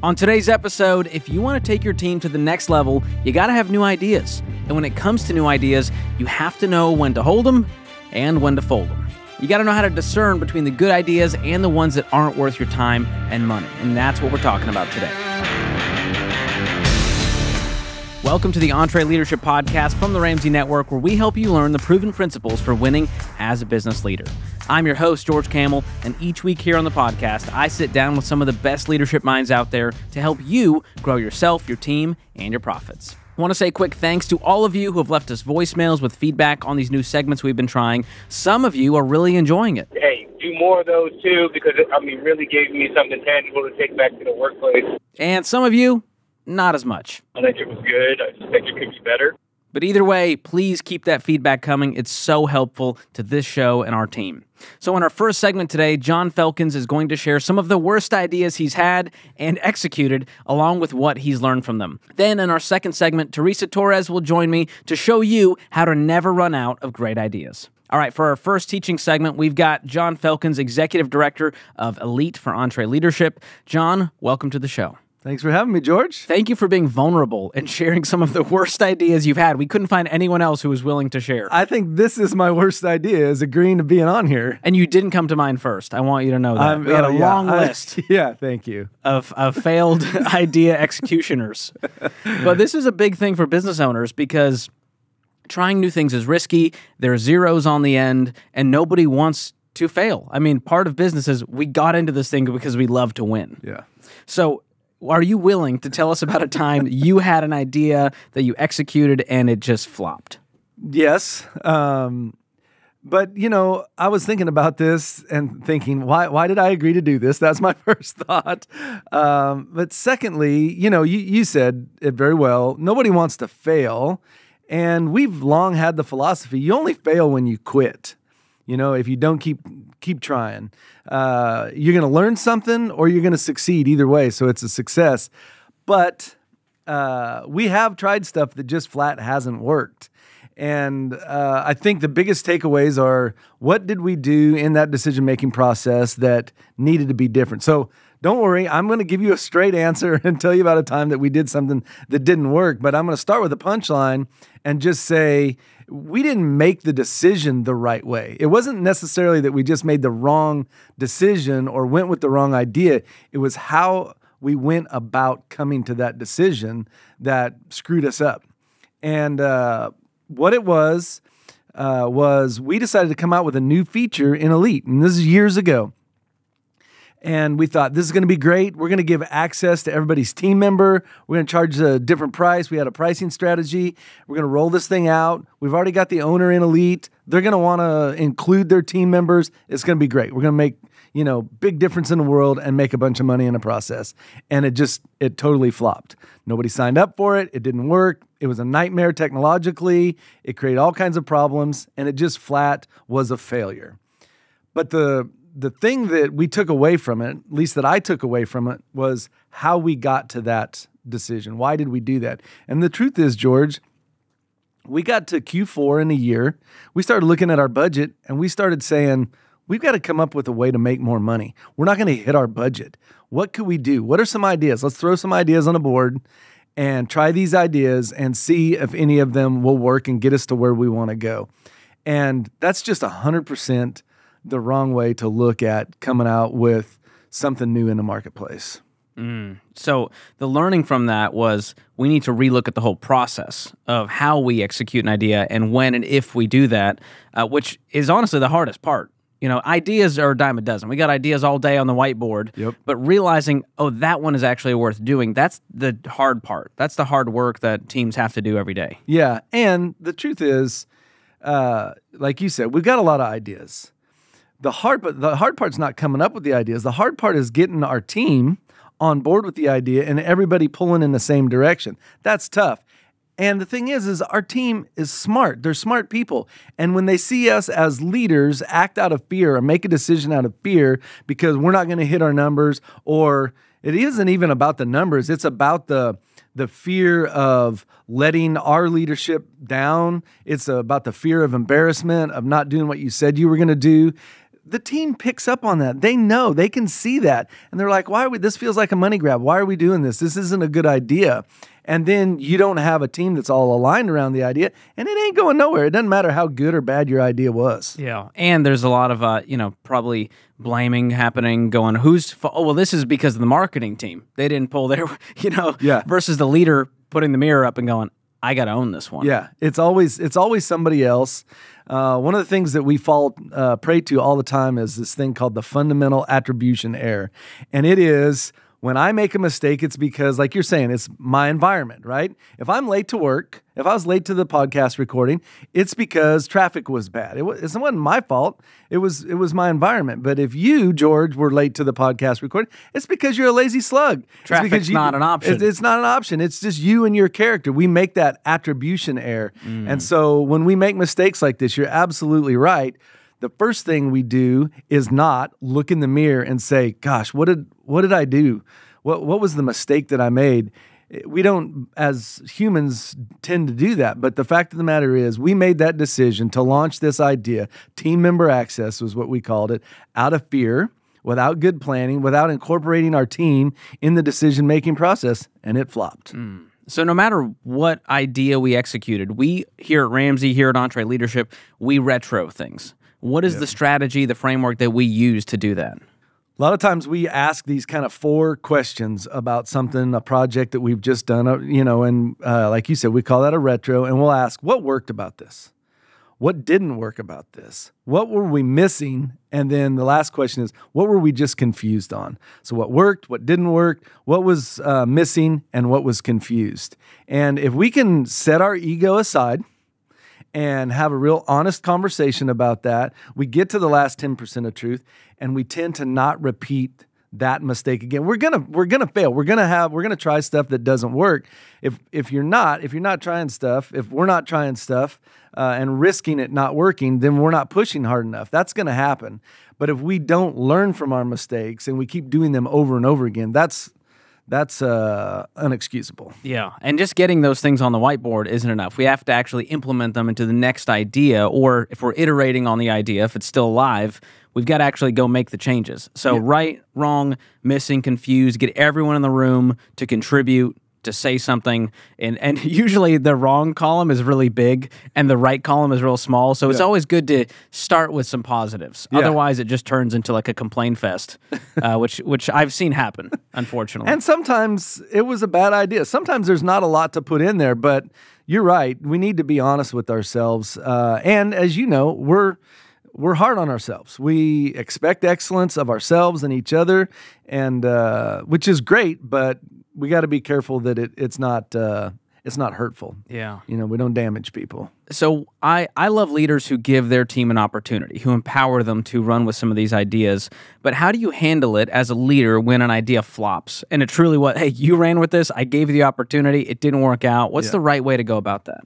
On today's episode, if you want to take your team to the next level, you got to have new ideas. And when it comes to new ideas, you have to know when to hold them and when to fold them. You got to know how to discern between the good ideas and the ones that aren't worth your time and money. And that's what we're talking about today. Welcome to the EntreLeadership Podcast from the Ramsey Network, where we help you learn the proven principles for winning as a business leader. I'm your host, George Kamel, and each week here on the podcast, I sit down with some of the best leadership minds out there to help you grow yourself, your team, and your profits. I want to say a quick thanks to all of you who have left us voicemails with feedback on these new segments we've been trying. Some of you are really enjoying it. Hey, do more of those too, because it really gave me something tangible to take back to the workplace. And some of you, not as much. I think it was good. I just think it could be better. But either way, please keep that feedback coming. It's so helpful to this show and our team. So in our first segment today, John Felkins is going to share some of the worst ideas he's had and executed, along with what he's learned from them. Then in our second segment, Teresa Torres will join me to show you how to never run out of great ideas. All right, for our first teaching segment, we've got John Felkins, Executive Director of Elite for EntreLeadership. John, welcome to the show. Thanks for having me, George. Thank you for being vulnerable and sharing some of the worst ideas you've had. We couldn't find anyone else who was willing to share. I think this is my worst idea, is agreeing to being on here. And you didn't come to mind first. I want you to know that. We had a long list. Yeah, thank you. Of failed idea executioners. But this is a big thing for business owners because trying new things is risky. There are zeros on the end, and nobody wants to fail. I mean, part of business is we got into this thing because we love to win. Yeah. So are you willing to tell us about a time you had an idea that you executed and it just flopped? Yes. But, I was thinking about this and thinking, why did I agree to do this? That's my first thought. But secondly, you said it very well. Nobody wants to fail. And we've long had the philosophy, you only fail when you quit. If you don't keep trying, you're going to learn something or you're going to succeed either way. So it's a success. But we have tried stuff that just flat hasn't worked. And I think the biggest takeaways are, what did we do in that decision-making process that needed to be different? So don't worry, I'm going to give you a straight answer and tell you about a time that we did something that didn't work. But I'm going to start with a punchline and just say, we didn't make the decision the right way. It wasn't necessarily that we just made the wrong decision or went with the wrong idea. It was how we went about coming to that decision that screwed us up. And what it was we decided to come out with a new feature in Elite. And this is years ago. And we thought, this is going to be great. We're going to give access to everybody's team member. We're going to charge a different price. We had a pricing strategy. We're going to roll this thing out. We've already got the owner in Elite. They're going to want to include their team members. It's going to be great. We're going to make, big difference in the world and make a bunch of money in the process. And it totally flopped. Nobody signed up for it. It didn't work. It was a nightmare technologically. It created all kinds of problems, and it just flat was a failure. But the thing that we took away from it, at least that I took away from it, was how we got to that decision. Why did we do that? And the truth is, George, we got to Q4 in a year. We started looking at our budget, and we started saying, we've got to come up with a way to make more money. We're not going to hit our budget. What could we do? What are some ideas? Let's throw some ideas on a board and try these ideas and see if any of them will work and get us to where we want to go. And that's just 100% the wrong way to look at coming out with something new in the marketplace. So the learning from that was we need to relook at the whole process of how we execute an idea and when and if we do that, which is honestly the hardest part. Ideas are a dime a dozen. We got ideas all day on the whiteboard, but realizing, that one is actually worth doing, that's the hard part. That's the hard work that teams have to do every day. Yeah, and the truth is, like you said, we've got a lot of ideas. The hard part's not coming up with the ideas. The hard part is getting our team on board with the idea and everybody pulling in the same direction. That's tough. And the thing is our team is smart. They're smart people. And when they see us as leaders act out of fear or make a decision out of fear because we're not going to hit our numbers, or it isn't even about the numbers, it's about the fear of letting our leadership down. It's about the fear of embarrassment, of not doing what you said you were going to do. the team picks up on that. They know, they can see that. And they're like, this feels like a money grab. Why are we doing this? This isn't a good idea. And then you don't have a team that's all aligned around the idea, and it ain't going nowhere. It doesn't matter how good or bad your idea was. Yeah, and there's a lot of, probably blaming happening, going, this is because of the marketing team. They didn't pull their, versus the leader putting the mirror up and going, I got to own this one. Yeah, it's always somebody else. One of the things that we fall prey to all the time is this thing called the fundamental attribution error. And it is, when I make a mistake, it's because, like you're saying, it's my environment, right? If I'm late to work, if I was late to the podcast recording, it's because traffic was bad. It wasn't my fault. It was my environment. But if you, George, were late to the podcast recording, it's because you're a lazy slug. Traffic's not an option. It's not an option. It's just you and your character. We make that attribution error. And so when we make mistakes like this, you're absolutely right. The first thing we do is not look in the mirror and say, gosh, what did I do? What was the mistake that I made? We don't, as humans, tend to do that. But the fact of the matter is, we made that decision to launch this idea. Team member access was what we called it, out of fear, without good planning, without incorporating our team in the decision-making process, and it flopped. So no matter what idea we executed, we here at Ramsey, here at EntreLeadership, we retro things. What is the strategy, the framework that we use to do that? A lot of times we ask these kind of 4 questions about something, a project that we've just done, and like you said, we call that a retro, and we'll ask, what worked about this? What didn't work about this? What were we missing? And then the last question is, what were we just confused on? So what worked, what didn't work, what was missing, and what was confused? And if we can set our ego aside and have a real honest conversation about that, we get to the last 10% of truth, and we tend to not repeat that mistake again. We're gonna fail. We're gonna try stuff that doesn't work. If we're not trying stuff and risking it not working, then we're not pushing hard enough. That's gonna happen. But if we don't learn from our mistakes and we keep doing them over and over again, that's unexcusable. Yeah, and just getting those things on the whiteboard isn't enough. We have to actually implement them into the next idea, or if we're iterating on the idea, if it's still alive, we've got to actually go make the changes. So right, wrong, missing, confused, get everyone in the room to contribute, to say something, and usually the wrong column is really big and the right column is real small, so it's always good to start with some positives. Otherwise, it just turns into like a complain fest, which I've seen happen, unfortunately. And sometimes it was a bad idea. Sometimes there's not a lot to put in there, but you're right. We need to be honest with ourselves. And as you know, we're hard on ourselves. We expect excellence of ourselves and each other, and which is great, but we got to be careful that it's not hurtful. Yeah. We don't damage people. So I love leaders who give their team an opportunity, who empower them to run with some of these ideas. But how do you handle it as a leader when an idea flops? And it truly was, hey, you ran with this, I gave you the opportunity, it didn't work out. What's the right way to go about that?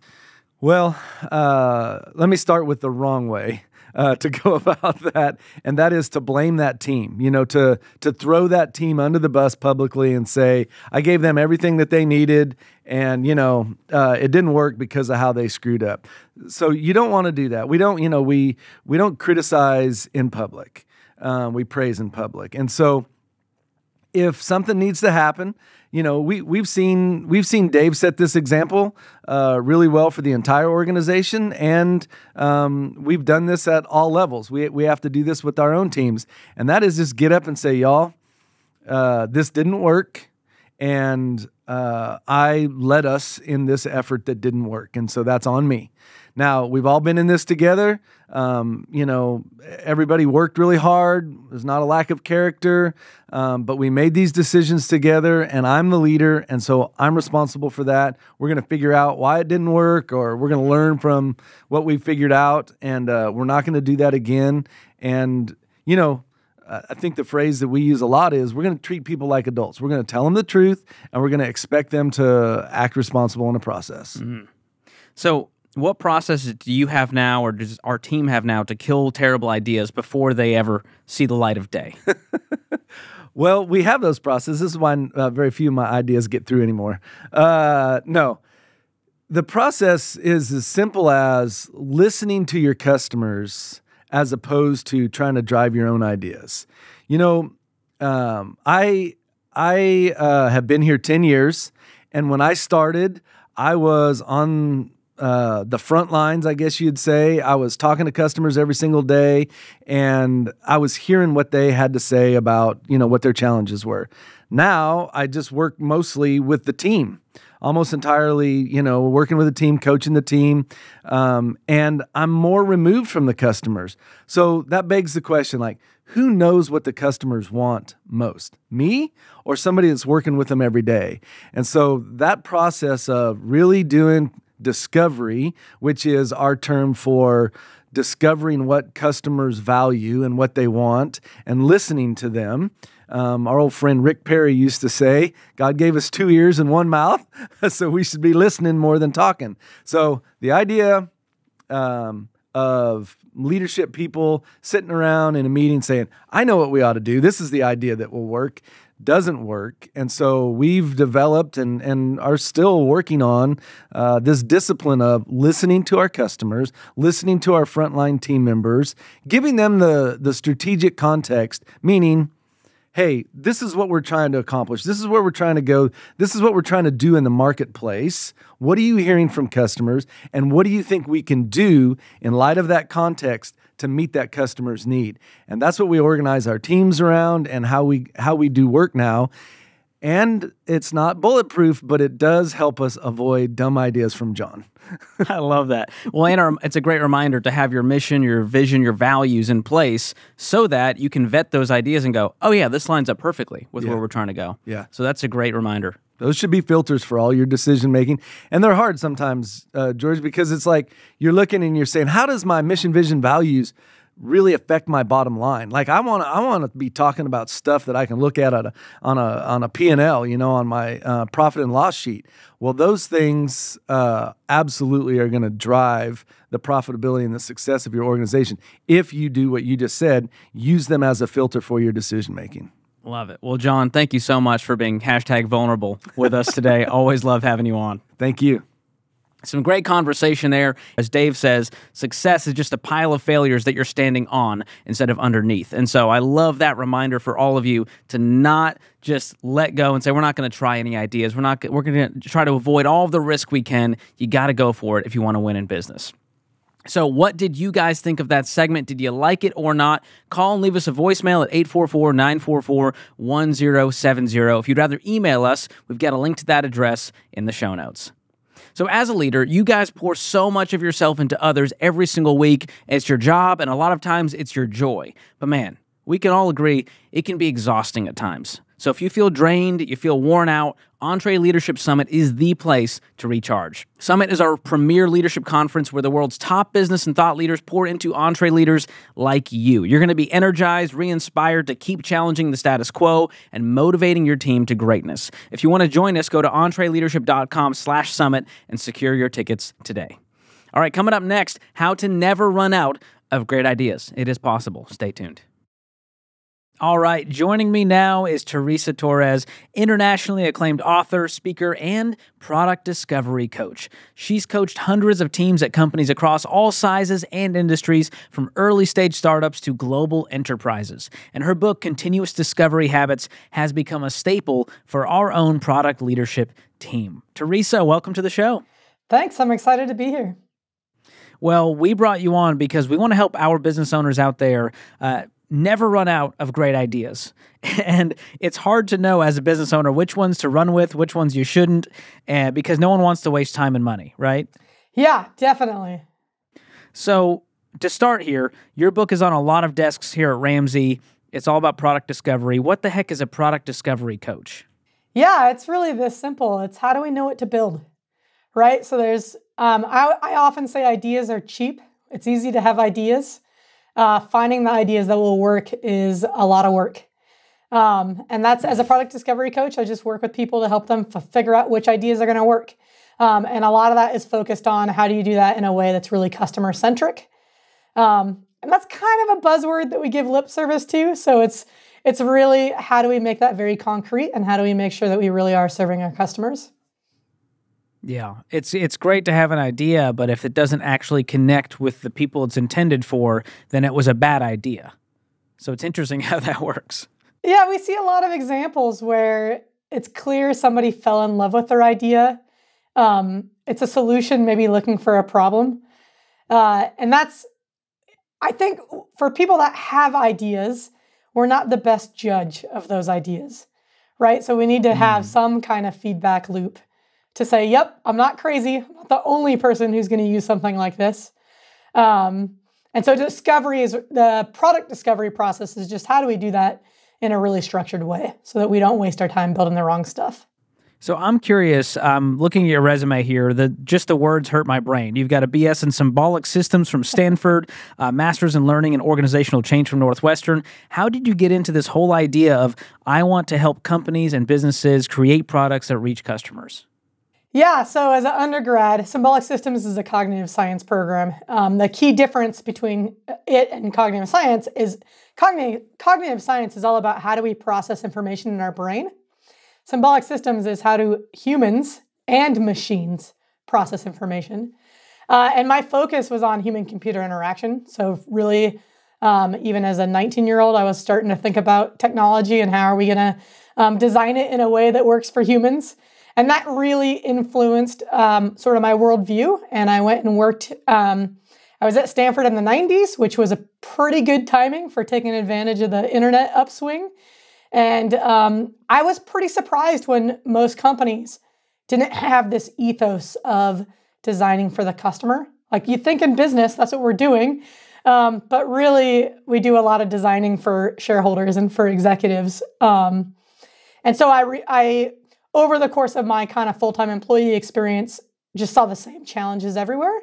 Well, let me start with the wrong way to go about that, and that is to blame that team, to throw that team under the bus publicly and say, I gave them everything that they needed, and, it didn't work because of how they screwed up. So you don't want to do that. We don't, we don't criticize in public. We praise in public. And so if something needs to happen, we've seen Dave set this example really well for the entire organization, and we've done this at all levels. We have to do this with our own teams, and that is just get up and say, y'all, this didn't work, and I led us in this effort that didn't work, and so that's on me. Now, we've all been in this together. Everybody worked really hard. There's not a lack of character, but we made these decisions together, and I'm the leader, and so I'm responsible for that. We're going to figure out why it didn't work, or we're going to learn from what we figured out, and we're not going to do that again. And, I think the phrase that we use a lot is we're going to treat people like adults. We're going to tell them the truth, and we're going to expect them to act responsible in the process. Mm-hmm. So what processes do you have now, or does our team have now, to kill terrible ideas before they ever see the light of day? Well, we have those processes. This is why very few of my ideas get through anymore. No. The process is as simple as listening to your customers as opposed to trying to drive your own ideas. I have been here 10 years, and when I started, I was on the front lines, I guess you'd say. I was talking to customers every single day, and I was hearing what they had to say about, what their challenges were. Now, I just work mostly with the team, almost entirely, working with the team, coaching the team, and I'm more removed from the customers. So that begs the question, who knows what the customers want most? Me or somebody that's working with them every day? And so that process of really doing discovery, which is our term for discovering what customers value and what they want and listening to them. Our old friend Rick Perry used to say, God gave us 2 ears and 1 mouth, so we should be listening more than talking. So the idea of leadership people sitting around in a meeting saying, I know what we ought to do. This is the idea that will work, doesn't work. And so we've developed and are still working on this discipline of listening to our customers, listening to our frontline team members, giving them the strategic context, meaning, hey, this is what we're trying to accomplish. This is where we're trying to go. This is what we're trying to do in the marketplace. What are you hearing from customers? And what do you think we can do in light of that context to meet that customer's need? And that's what we organize our teams around and how we do work now. And it's not bulletproof, but it does help us avoid dumb ideas from John. I love that. Well, and it's a great reminder to have your mission, your vision, your values in place so that you can vet those ideas and go, oh yeah, this lines up perfectly with where we're trying to go. Yeah. So that's a great reminder. Those should be filters for all your decision making. And they're hard sometimes, George, because it's like you're looking and you're saying, how does my mission, vision, values really affect my bottom line? I want to be talking about stuff that I can look at on a P&L, on my profit and loss sheet. Well, those things absolutely are going to drive the profitability and the success of your organization. If you do what you just said, use them as a filter for your decision making. Love it. Well, John, thank you so much for being #vulnerable with us today. Always love having you on. Thank you. Some great conversation there. As Dave says, success is just a pile of failures that you're standing on instead of underneath. And so I love that reminder for all of you to not just let go and say, we're not going to try any ideas. We're going to try to avoid all of the risk we can. You got to go for it if you want to win in business. So what did you guys think of that segment? Did you like it or not? Call and leave us a voicemail at 844-944-1070. If you'd rather email us, we've got a link to that address in the show notes. So as a leader, you guys pour so much of yourself into others every single week. It's your job, and a lot of times it's your joy. But man, we can all agree it can be exhausting at times. So if you feel drained, you feel worn out, EntreLeadership Summit is the place to recharge. Summit is our premier leadership conference where the world's top business and thought leaders pour into EntreLeaders like you. You're going to be energized, re-inspired to keep challenging the status quo and motivating your team to greatness. If you want to join us, go to EntreLeadership.com/summit and secure your tickets today. All right, coming up next, how to never run out of great ideas. It is possible. Stay tuned. All right, joining me now is Teresa Torres, internationally acclaimed author, speaker, and product discovery coach. She's coached hundreds of teams at companies across all sizes and industries, from early-stage startups to global enterprises. And her book, Continuous Discovery Habits, has become a staple for our own product leadership team. Teresa, welcome to the show. Thanks. I'm excited to be here. Well, we brought you on because we want to help our business owners out there never run out of great ideas. And it's hard to know as a business owner which ones to run with, which ones you shouldn't, because no one wants to waste time and money, right? Yeah, definitely. So to start here, your book is on a lot of desks here at Ramsey. It's all about product discovery. What the heck is a product discovery coach? Yeah, it's really this simple. It's how do we know what to build, right? So there's, I often say ideas are cheap. It's easy to have ideas. Finding the ideas that will work is a lot of work. And that's, as a product discovery coach, I just work with people to help them figure out which ideas are going to work. And a lot of that is focused on how do you do that in a way that's really customer centric. And that's kind of a buzzword that we give lip service to. So it's really, how do we make that very concrete, and how do we make sure that we really are serving our customers? Yeah, it's great to have an idea, but if it doesn't actually connect with the people it's intended for, then it was a bad idea. So it's interesting how that works. Yeah, we see a lot of examples where it's clear somebody fell in love with their idea. It's a solution, maybe looking for a problem. And that's, I think, for people that have ideas, we're not the best judge of those ideas, right? So we need to have some kind of feedback loop to say, yep, I'm not crazy. I'm not the only person who's going to use something like this. And so the product discovery process is just how do we do that in a really structured way so that we don't waste our time building the wrong stuff. So I'm curious, looking at your resume here, just the words hurt my brain. You've got a BS in symbolic systems from Stanford, master's in learning and organizational change from Northwestern. How did you get into this whole idea of, I want to help companies and businesses create products that reach customers? Yeah, so as an undergrad, symbolic systems is a cognitive science program. The key difference between it and cognitive science is cognitive science is all about how do we process information in our brain. Symbolic systems is how do humans and machines process information. And my focus was on human-computer interaction. So really, even as a 19-year-old, I was starting to think about technology and how are we going to design it in a way that works for humans. And that really influenced sort of my worldview. And I went and worked, I was at Stanford in the 90s, which was a pretty good timing for taking advantage of the internet upswing. And I was pretty surprised when most companies didn't have this ethos of designing for the customer. Like you think in business, that's what we're doing. But really, we do a lot of designing for shareholders and for executives. And so I over the course of my kind of full-time employee experience, just saw the same challenges everywhere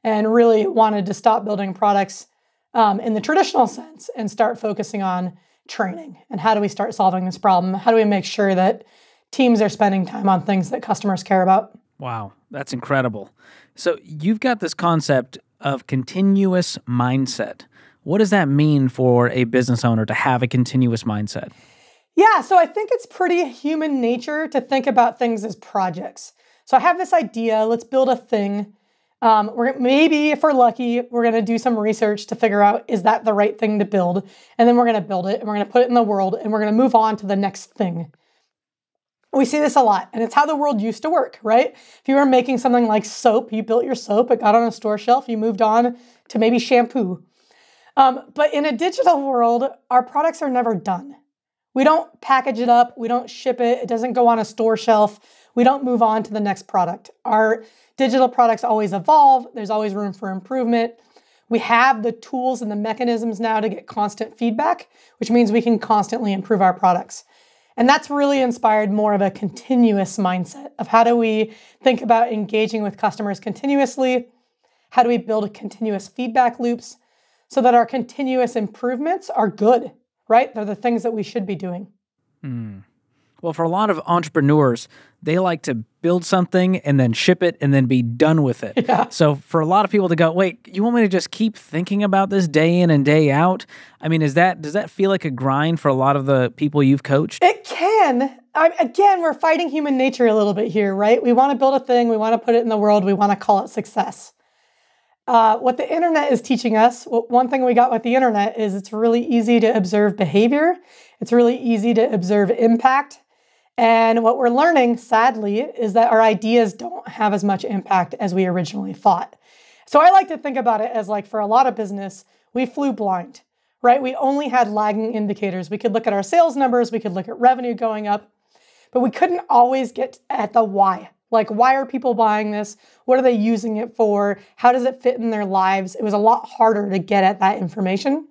and really wanted to stop building products in the traditional sense and start focusing on training. And how do we start solving this problem? How do we make sure that teams are spending time on things that customers care about? Wow, that's incredible. So you've got this concept of continuous mindset. What does that mean for a business owner to have a continuous mindset? Yeah, so I think it's pretty human nature to think about things as projects. So I have this idea, let's build a thing. Maybe if we're lucky, we're going to do some research to figure out, is that the right thing to build? And then we're going to build it and we're going to put it in the world and we're going to move on to the next thing. We see this a lot, and it's how the world used to work, right? If you were making something like soap, you built your soap, it got on a store shelf, you moved on to maybe shampoo. But in a digital world, our products are never done. We don't package it up, we don't ship it, it doesn't go on a store shelf, we don't move on to the next product. Our digital products always evolve, there's always room for improvement. We have the tools and the mechanisms now to get constant feedback, which means we can constantly improve our products. And that's really inspired more of a continuous mindset of how do we think about engaging with customers continuously? How do we build continuous feedback loops so that our continuous improvements are good, right? They're the things that we should be doing. Well, for a lot of entrepreneurs, they like to build something and then ship it and then be done with it. Yeah. So for a lot of people to go, wait, you want me to just keep thinking about this day in and day out? I mean, does that feel like a grind for a lot of the people you've coached? It can. Again, we're fighting human nature a little bit here, right? We want to build a thing, we want to put it in the world, we want to call it success. What the internet is teaching us, one thing we got with the internet is it's really easy to observe behavior. It's really easy to observe impact. And what we're learning, sadly, is that our ideas don't have as much impact as we originally thought. So I like to think about it as like for a lot of business, we flew blind, right? We only had lagging indicators. We could look at our sales numbers, we could look at revenue going up, but we couldn't always get at the why. Like, why are people buying this? What are they using it for? How does it fit in their lives? It was a lot harder to get at that information.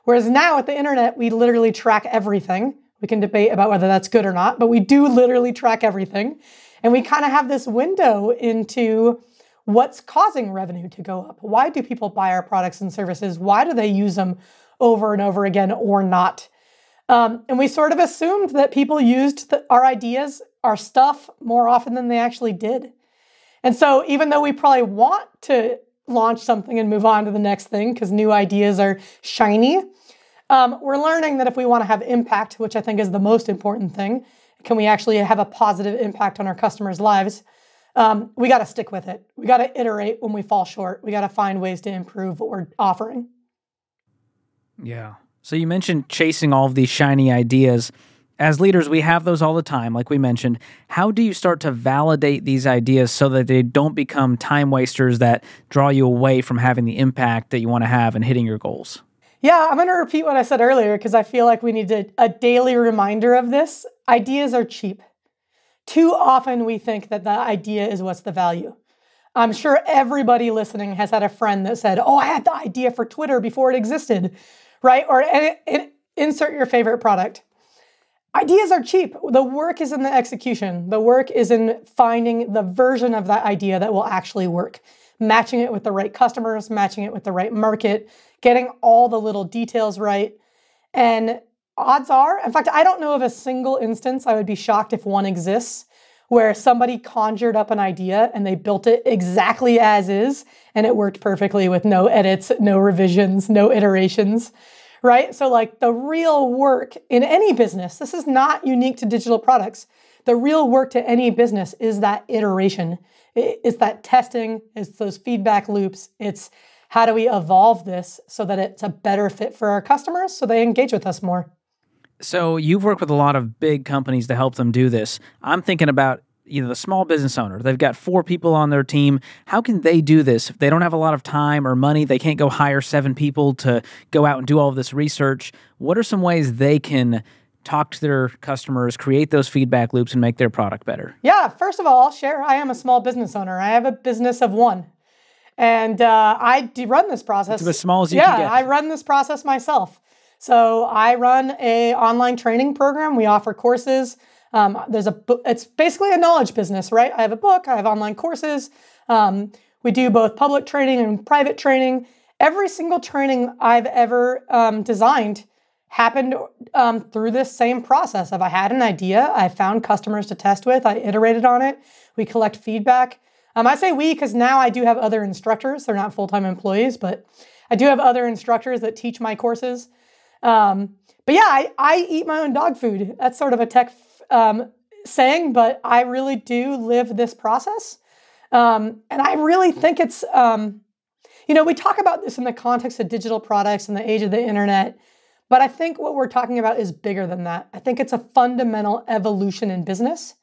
Whereas now with the internet, we literally track everything. We can debate about whether that's good or not, but we do literally track everything. And we kind of have this window into what's causing revenue to go up. Why do people buy our products and services? Why do they use them over and over again or not? And we sort of assumed that people used our ideas, our stuff, more often than they actually did. And so even though we probably want to launch something and move on to the next thing because new ideas are shiny, we're learning that if we want to have impact, which I think is the most important thing, can we actually have a positive impact on our customers' lives? we got to stick with it. We got to iterate when we fall short. We got to find ways to improve what we're offering. Yeah. So you mentioned chasing all of these shiny ideas. As leaders, we have those all the time, like we mentioned. How do you start to validate these ideas so that they don't become time wasters that draw you away from having the impact that you want to have and hitting your goals? Yeah, I'm going to repeat what I said earlier because I feel like we need a daily reminder of this. Ideas are cheap. Too often we think that the idea is what's the value. I'm sure everybody listening has had a friend that said, oh, I had the idea for Twitter before it existed, right? Or insert your favorite product. Ideas are cheap. The work is in the execution. The work is in finding the version of that idea that will actually work, matching it with the right customers, matching it with the right market, getting all the little details right. And odds are, in fact, I don't know of a single instance, I would be shocked if one exists, where somebody conjured up an idea and they built it exactly as is, and it worked perfectly with no edits, no revisions, no iterations. Right? So like the real work in any business, this is not unique to digital products. The real work to any business is that iteration. It's that testing, it's those feedback loops. It's how do we evolve this so that it's a better fit for our customers so they engage with us more. So you've worked with a lot of big companies to help them do this. I'm thinking about the small business owner. They've got 4 people on their team. How can they do this? If they don't have a lot of time or money, they can't go hire 7 people to go out and do all of this research. What are some ways they can talk to their customers, create those feedback loops, and make their product better? Yeah, first of all, I'll share, I am a small business owner. I have a business of 1. And I run this process. It's as small as you can get. Yeah, I run this process myself. So I run an online training program. We offer courses. There's a book. It's basically a knowledge business, right? I have a book. I have online courses. We do both public training and private training. Every single training I've ever designed happened through this same process of I had an idea, I found customers to test with, I iterated on it, we collect feedback. I say we because now I do have other instructors. They're not full-time employees, but I do have other instructors that teach my courses. But yeah, I eat my own dog food. That's sort of a tech saying, but I really do live this process. And I really think it's, we talk about this in the context of digital products and the age of the internet, but I think what we're talking about is bigger than that. I think it's a fundamental evolution in business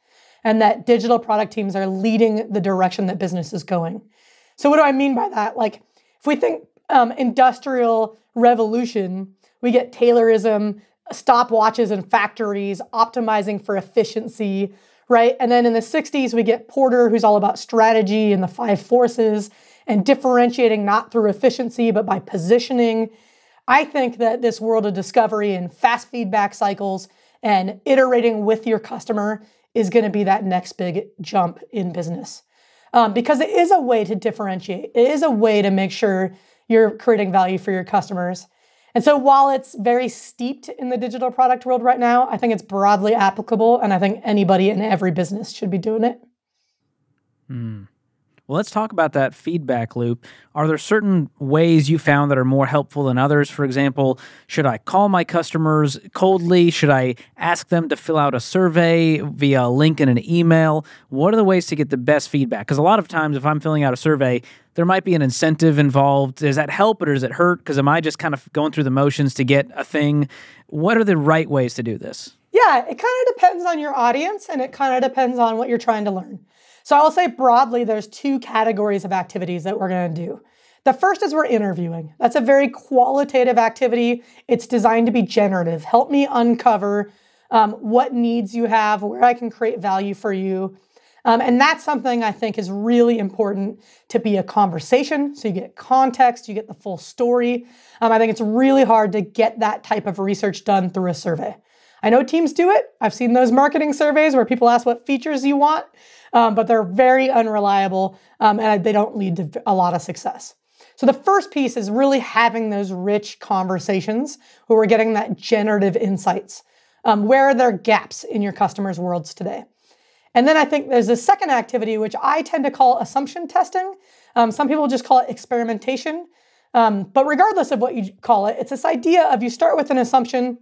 and that digital product teams are leading the direction that business is going. So what do I mean by that? Like if we think industrial revolution, we get Taylorism, stopwatches in factories, optimizing for efficiency, right? And then in the 60s, we get Porter, who's all about strategy and the 5 forces and differentiating not through efficiency, but by positioning. I think that this world of discovery and fast feedback cycles and iterating with your customer is going to be that next big jump in business. Because it is a way to differentiate. It is a way to make sure you're creating value for your customers. And so while it's very steeped in the digital product world right now, I think it's broadly applicable, and I think anybody in every business should be doing it. Well, let's talk about that feedback loop. Are there certain ways you found that are more helpful than others? For example, should I call my customers coldly? Should I ask them to fill out a survey via a link in an email? What are the ways to get the best feedback? Because a lot of times if I'm filling out a survey, there might be an incentive involved. Does that help or does it hurt? Because am I just kind of going through the motions to get a thing? What are the right ways to do this? Yeah, it kind of depends on your audience and it kind of depends on what you're trying to learn. So I'll say broadly, there's 2 categories of activities that we're going to do. The first is we're interviewing. That's a very qualitative activity. It's designed to be generative. Help me uncover what needs you have, where I can create value for you. And that's something I think is really important to be a conversation. So you get context, you get the full story. I think it's really hard to get that type of research done through a survey. I know teams do it. I've seen those marketing surveys where people ask what features you want, but they're very unreliable and they don't lead to a lot of success. So the first piece is really having those rich conversations where we're getting that generative insights. Where are there gaps in your customers' worlds today? And then I think there's a second activity, which I tend to call assumption testing. Some people just call it experimentation. But regardless of what you call it, it's this idea of you start with an assumption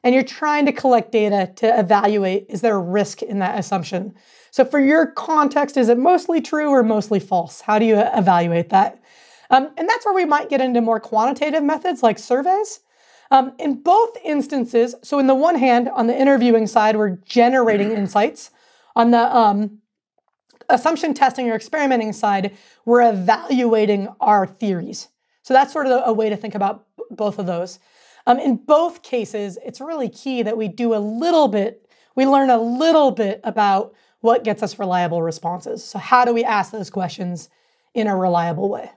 and you're trying to collect data to evaluate, is there a risk in that assumption? So for your context, is it mostly true or mostly false? How do you evaluate that? And that's where we might get into more quantitative methods like surveys. In both instances, so in the one hand, on the interviewing side, we're generating insights. On the assumption testing or experimenting side, we're evaluating our theories. So that's sort of a way to think about both of those. In both cases, it's really key that we learn a little bit about what gets us reliable responses. So how do we ask those questions in a reliable way?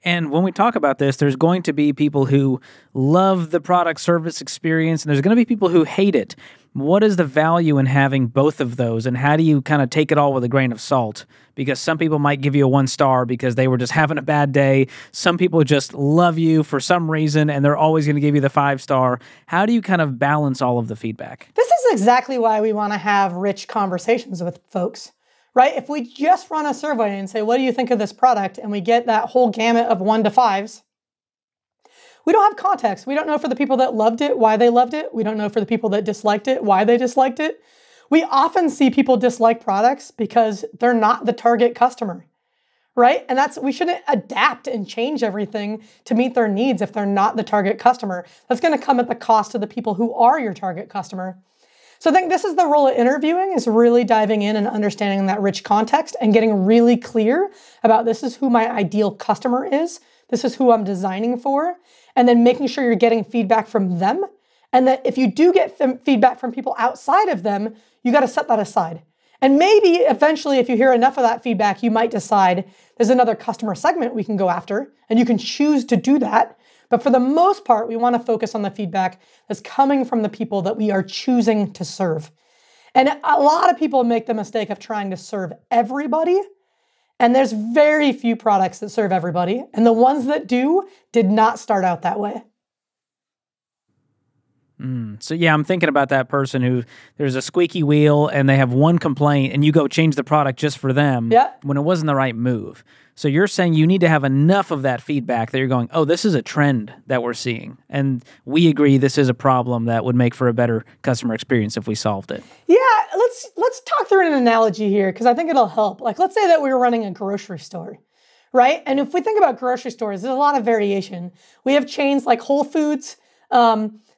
And when we talk about this, there's going to be people who love the product service experience, and there's going to be people who hate it. What is the value in having both of those, and how do you kind of take it all with a grain of salt? Because some people might give you a 1 star because they were just having a bad day. Some people just love you for some reason, and they're always going to give you the 5 star. How do you kind of balance all of the feedback? This is exactly why we want to have rich conversations with folks, right? If we just run a survey and say, what do you think of this product? And we get that whole gamut of 1 to 5s, we don't have context. We don't know for the people that loved it, why they loved it. We don't know for the people that disliked it, why they disliked it. We often see people dislike products because they're not the target customer, right? And we shouldn't adapt and change everything to meet their needs if they're not the target customer. That's going to come at the cost of the people who are your target customer. So I think this is the role of interviewing, is really diving in and understanding that rich context and getting really clear about, this is who my ideal customer is. This is who I'm designing for. And then making sure you're getting feedback from them. And that if you do get feedback from people outside of them, you got to set that aside. And maybe eventually, if you hear enough of that feedback, you might decide there's another customer segment we can go after, and you can choose to do that. But for the most part, we want to focus on the feedback that's coming from the people that we are choosing to serve. And a lot of people make the mistake of trying to serve everybody. And there's very few products that serve everybody. And the ones that do did not start out that way. So yeah, I'm thinking about that person who there's a squeaky wheel and they have one complaint and you go change the product just for them when it wasn't the right move. So you're saying you need to have enough of that feedback that you're going, oh, this is a trend that we're seeing. And we agree this is a problem that would make for a better customer experience if we solved it. Yeah, let's talk through an analogy here because I think it'll help. Like, let's say that we were running a grocery store, right? And if we think about grocery stores, there's a lot of variation. We have chains like Whole Foods,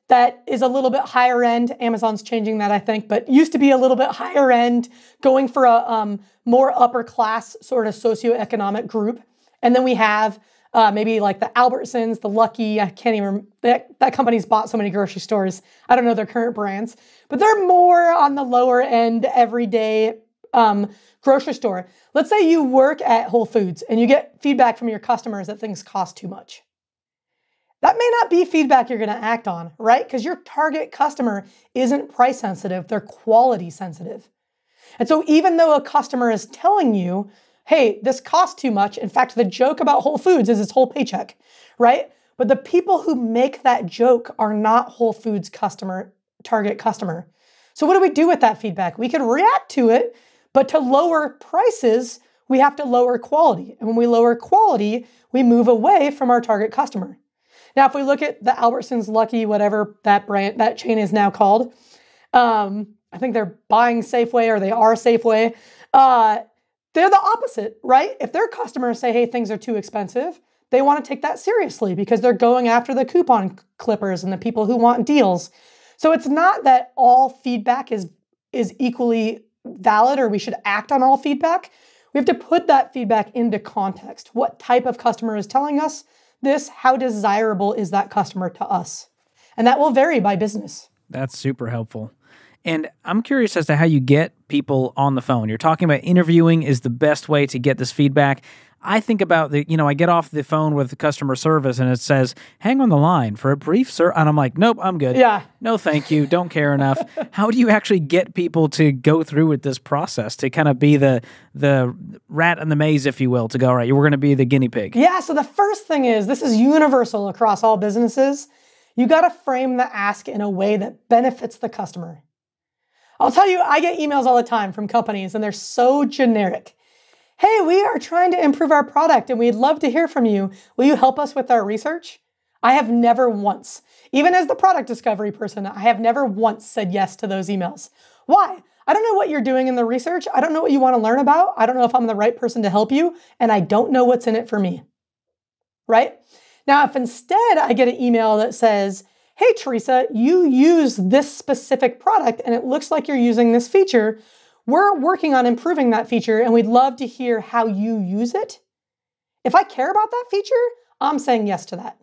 that is a little bit higher end. Amazon's changing that, I think, but used to be a little bit higher end, going for a more upper class sort of socioeconomic group. And then we have maybe like the Albertsons, the Lucky, I can't even, that company's bought so many grocery stores. I don't know their current brands, but they're more on the lower end, everyday grocery store. Let's say you work at Whole Foods and you get feedback from your customers that things cost too much. That may not be feedback you're going to act on, right? Because your target customer isn't price sensitive, they're quality sensitive. And so even though a customer is telling you, hey, this costs too much, in fact, the joke about Whole Foods is its whole paycheck, right? But the people who make that joke are not Whole Foods target customer. So what do we do with that feedback? We can react to it, but to lower prices, we have to lower quality. And when we lower quality, we move away from our target customer. Now, if we look at the Albertsons, Lucky, whatever that chain is now called, I think they're buying Safeway or they are Safeway. They're the opposite, right? If their customers say, hey, things are too expensive, they want to take that seriously because they're going after the coupon clippers and the people who want deals. So it's not that all feedback is equally valid or we should act on all feedback. We have to put that feedback into context. What type of customer is telling us this? How desirable is that customer to us? And that will vary by business. That's super helpful. And I'm curious as to how you get people on the phone. You're talking about interviewing is the best way to get this feedback. I think about I get off the phone with the customer service and it says, hang on the line for a brief, sir. And I'm like, nope, I'm good. Yeah. No, thank you. Don't care enough. How do you actually get people to go through with this process, to kind of be the rat in the maze, if you will, to go, all right, we're going to be the guinea pig? Yeah. So the first thing is, this is universal across all businesses. You got to frame the ask in a way that benefits the customer. I'll tell you, I get emails all the time from companies and they're so generic. Hey, we are trying to improve our product and we'd love to hear from you. Will you help us with our research? I have never once, Even as the product discovery person, I have never once said yes to those emails. Why? I don't know what you're doing in the research. I don't know what you want to learn about. I don't know if I'm the right person to help you, and I don't know what's in it for me, right? Now, if instead I get an email that says, hey, Teresa, you use this specific product and it looks like you're using this feature. We're working on improving that feature and we'd love to hear how you use it. If I care about that feature, I'm saying yes to that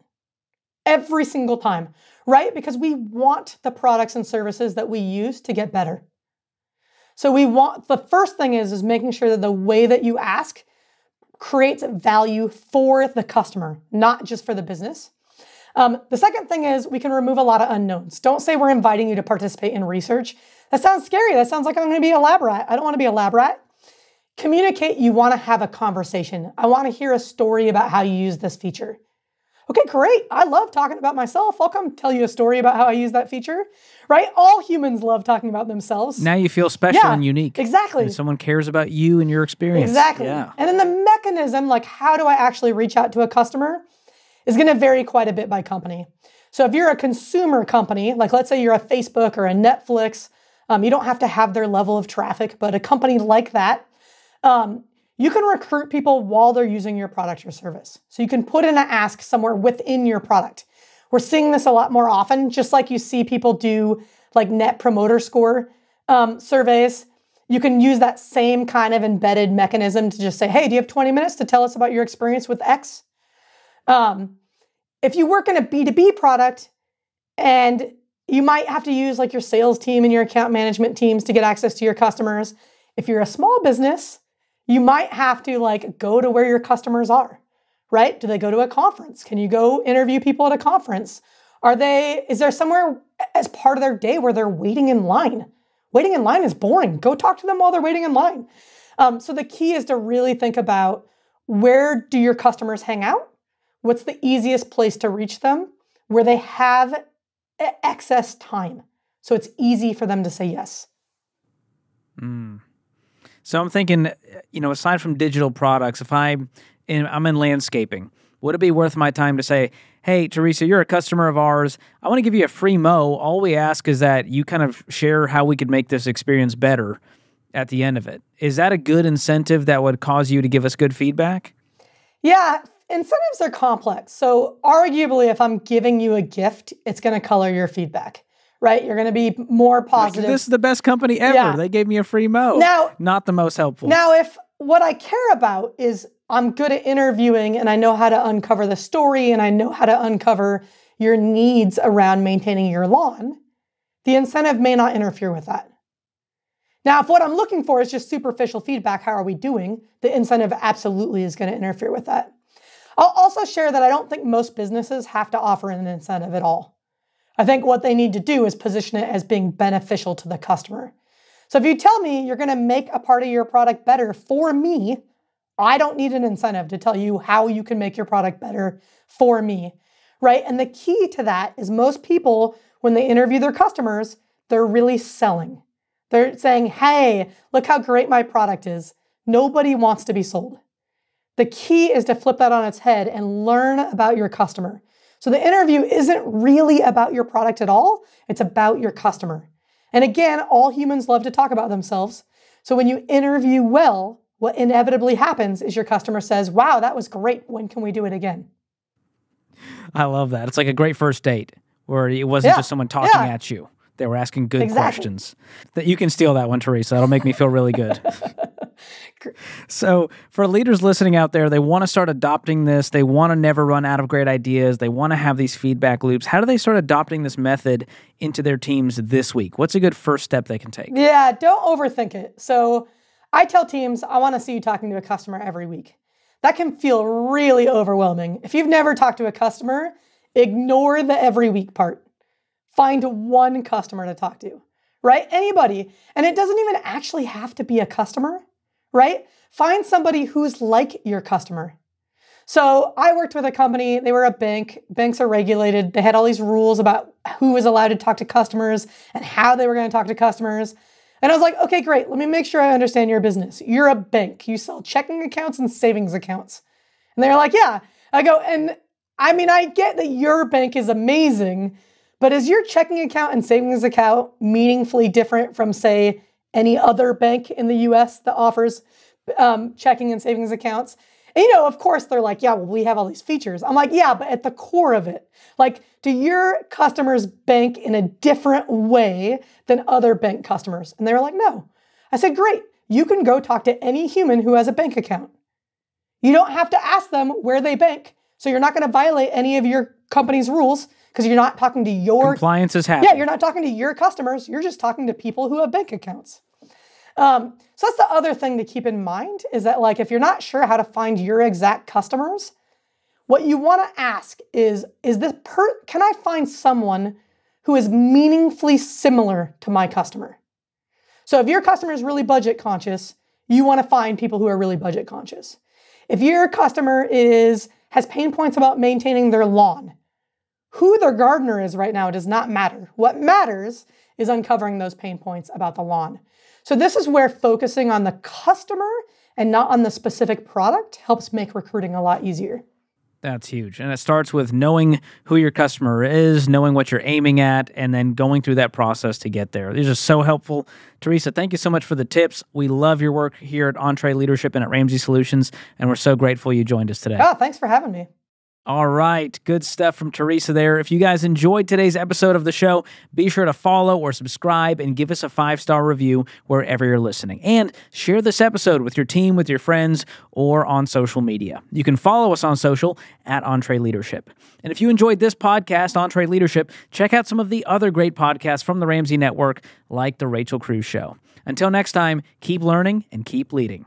every single time, right? Because we want the products and services that we use to get better. So the first thing is making sure that the way that you ask creates value for the customer, not just for the business. The second thing is we can remove a lot of unknowns. Don't say we're inviting you to participate in research. That sounds scary. That sounds like I'm going to be a lab rat. I don't want to be a lab rat. Communicate you want to have a conversation. I want to hear a story about how you use this feature. Okay, great. I love talking about myself. I'll come tell you a story about how I use that feature, right? All humans love talking about themselves. Now you feel special and unique. Exactly. And someone cares about you and your experience. Exactly. Yeah. And then the mechanism, like how do I actually reach out to a customer, is going to vary quite a bit by company. So if you're a consumer company, like let's say you're a Facebook or a Netflix, you don't have to have their level of traffic, but a company like that, you can recruit people while they're using your product or service. So you can put in an ask somewhere within your product. We're seeing this a lot more often, just like you see people do like Net Promoter Score surveys. You can use that same kind of embedded mechanism to just say, hey, do you have 20 minutes to tell us about your experience with X? If you work in a B2B product and you might have to use like your sales team and your account management teams to get access to your customers. If you're a small business, you might have to like go to where your customers are, right? Do they go to a conference? Can you go interview people at a conference? Is there somewhere as part of their day where they're waiting in line? Waiting in line is boring. Go talk to them while they're waiting in line. So the key is to really think about, where do your customers hang out? What's the easiest place to reach them where they have excess time? So it's easy for them to say yes. So I'm thinking, aside from digital products, if I'm in landscaping, would it be worth my time to say, hey, Teresa, you're a customer of ours. I want to give you a free mow. All we ask is that you kind of share how we could make this experience better at the end of it. Is that a good incentive that would cause you to give us good feedback? Yeah, incentives are complex. So arguably, if I'm giving you a gift, it's going to color your feedback, right? You're going to be more positive. Like, this is the best company ever. Yeah. They gave me a free mow. Now, not the most helpful. Now, if what I care about is I'm good at interviewing and I know how to uncover the story and I know how to uncover your needs around maintaining your lawn, the incentive may not interfere with that. Now, if what I'm looking for is just superficial feedback, how are we doing? The incentive absolutely is going to interfere with that. I'll also share that I don't think most businesses have to offer an incentive at all. I think what they need to do is position it as being beneficial to the customer. So if you tell me you're going to make a part of your product better for me, I don't need an incentive to tell you how you can make your product better for me, right? And the key to that is most people, when they interview their customers, they're really selling. They're saying, hey, look how great my product is. Nobody wants to be sold. The key is to flip that on its head and learn about your customer. So the interview isn't really about your product at all. It's about your customer. And again, all humans love to talk about themselves. So when you interview well, what inevitably happens is your customer says, wow, that was great. When can we do it again? I love that. It's like a great first date where it wasn't just someone talking at you. They were asking good questions. That you can steal that one, Teresa. That'll make me feel really good. So for leaders listening out there, they want to start adopting this. They want to never run out of great ideas. They want to have these feedback loops. How do they start adopting this method into their teams this week? What's a good first step they can take? Yeah, don't overthink it. So I tell teams, I want to see you talking to a customer every week. That can feel really overwhelming. If you've never talked to a customer, ignore the every week part. Find one customer to talk to, right? Anybody. And it doesn't even actually have to be a customer, right? Find somebody who's like your customer. So I worked with a company, they were a bank. Banks are regulated. They had all these rules about who was allowed to talk to customers and how they were going to talk to customers. And I was like, okay, great. Let me make sure I understand your business. You're a bank. You sell checking accounts and savings accounts. And they're like, yeah. I go, and I mean, I get that your bank is amazing, But is your checking account and savings account meaningfully different from, say, any other bank in the US that offers checking and savings accounts? And, of course, they're like, yeah, well, we have all these features. I'm like, yeah, but at the core of it, like, do your customers bank in a different way than other bank customers? And they were like, no. I said, great. You can go talk to any human who has a bank account. You don't have to ask them where they bank. So you're not going to violate any of your company's rules because you're not talking to your... Compliance is happening. Yeah, you're not talking to your customers. You're just talking to people who have bank accounts. So that's the other thing to keep in mind is that, like, if you're not sure how to find your exact customers, what you want to ask is can I find someone who is meaningfully similar to my customer? So if your customer is really budget conscious, you want to find people who are really budget conscious. If your customer has pain points about maintaining their lawn, who their gardener is right now does not matter. What matters is uncovering those pain points about the lawn. So this is where focusing on the customer and not on the specific product helps make recruiting a lot easier. That's huge. And it starts with knowing who your customer is, knowing what you're aiming at, and then going through that process to get there. These are so helpful. Teresa, thank you so much for the tips. We love your work here at EntreLeadership and at Ramsey Solutions, and we're so grateful you joined us today. Oh, thanks for having me. All right. Good stuff from Teresa there. If you guys enjoyed today's episode of the show, be sure to follow or subscribe and give us a 5-star review wherever you're listening. And share this episode with your team, with your friends, or on social media. You can follow us on social at EntreLeadership. And if you enjoyed this podcast, EntreLeadership, check out some of the other great podcasts from the Ramsey Network, like The Rachel Cruz Show. Until next time, keep learning and keep leading.